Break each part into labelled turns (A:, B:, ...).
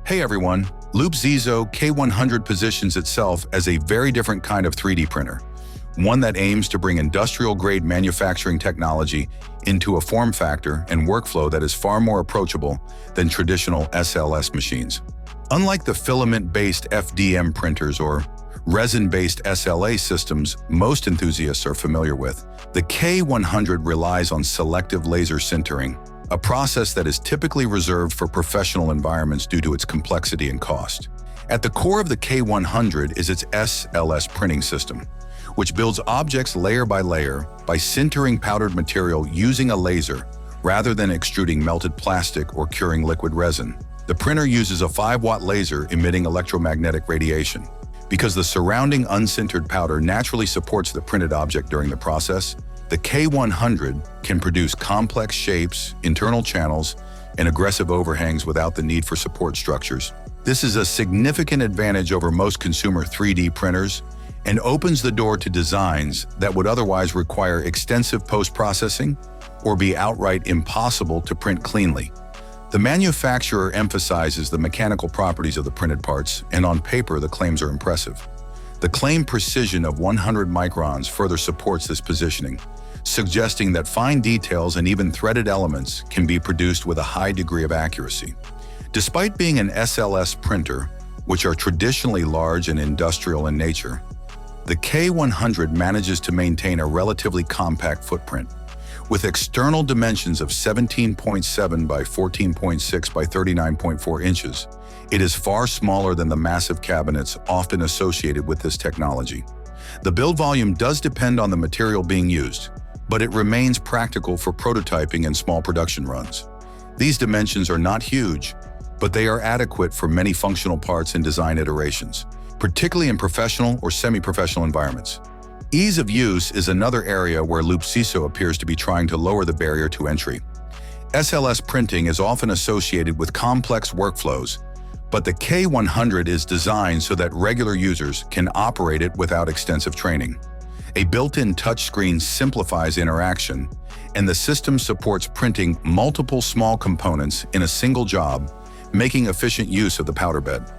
A: Hey everyone, Loopzizo K-100 positions itself as a very different kind of 3D printer, one that aims to bring industrial-grade manufacturing technology into a form factor and workflow that is far more approachable than traditional SLS machines. Unlike the filament-based FDM printers or resin-based SLA systems most enthusiasts are familiar with, the K-100 relies on selective laser sintering, a process that is typically reserved for professional environments due to its complexity and cost. At the core of the K-100 is its SLS printing system, which builds objects layer by layer by sintering powdered material using a laser rather than extruding melted plastic or curing liquid resin. The printer uses a 5-watt laser emitting electromagnetic radiation. Because the surrounding unsintered powder naturally supports the printed object during the process, the K-100 can produce complex shapes, internal channels, and aggressive overhangs without the need for support structures. This is a significant advantage over most consumer 3D printers and opens the door to designs that would otherwise require extensive post-processing or be outright impossible to print cleanly. The manufacturer emphasizes the mechanical properties of the printed parts, and on paper the claims are impressive. The claimed precision of 100 microns further supports this positioning, suggesting that fine details and even threaded elements can be produced with a high degree of accuracy. Despite being an SLS printer, which are traditionally large and industrial in nature, the K-100 manages to maintain a relatively compact footprint. With external dimensions of 17.7 by 14.6 by 39.4 inches, it is far smaller than the massive cabinets often associated with this technology. The build volume does depend on the material being used, but it remains practical for prototyping and small production runs. These dimensions are not huge, but they are adequate for many functional parts and design iterations, particularly in professional or semi-professional environments. Ease of use is another area where Loopzizo appears to be trying to lower the barrier to entry. SLS printing is often associated with complex workflows, but the K-100 is designed so that regular users can operate it without extensive training. A built-in touchscreen simplifies interaction, and the system supports printing multiple small components in a single job, making efficient use of the powder bed.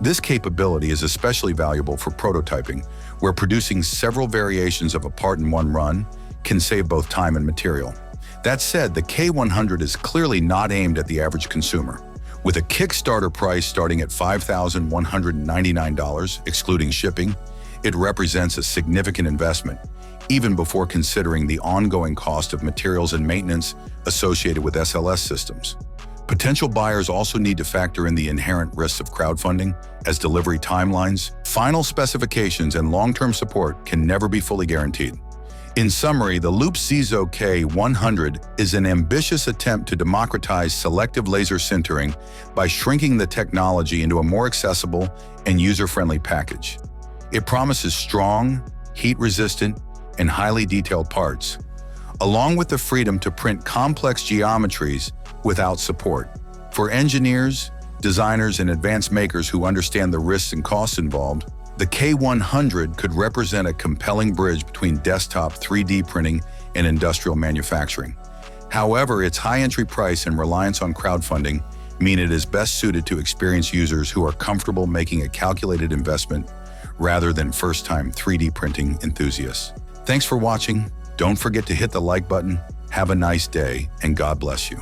A: This capability is especially valuable for prototyping, where producing several variations of a part in one run can save both time and material. That said, the K-100 is clearly not aimed at the average consumer. With a Kickstarter price starting at $5,199, excluding shipping, it represents a significant investment, even before considering the ongoing cost of materials and maintenance associated with SLS systems. Potential buyers also need to factor in the inherent risks of crowdfunding, as delivery timelines, final specifications, and long-term support can never be fully guaranteed. In summary, the Loopzizo K-100 is an ambitious attempt to democratize selective laser sintering by shrinking the technology into a more accessible and user-friendly package. It promises strong, heat-resistant, and highly detailed parts, along with the freedom to print complex geometries without support. For engineers, designers, and advanced makers who understand the risks and costs involved, the K-100 could represent a compelling bridge between desktop 3D printing and industrial manufacturing. However, its high entry price and reliance on crowdfunding mean it is best suited to experienced users who are comfortable making a calculated investment rather than first-time 3D printing enthusiasts. Thanks for watching. Don't forget to hit the like button. Have a nice day, and God bless you.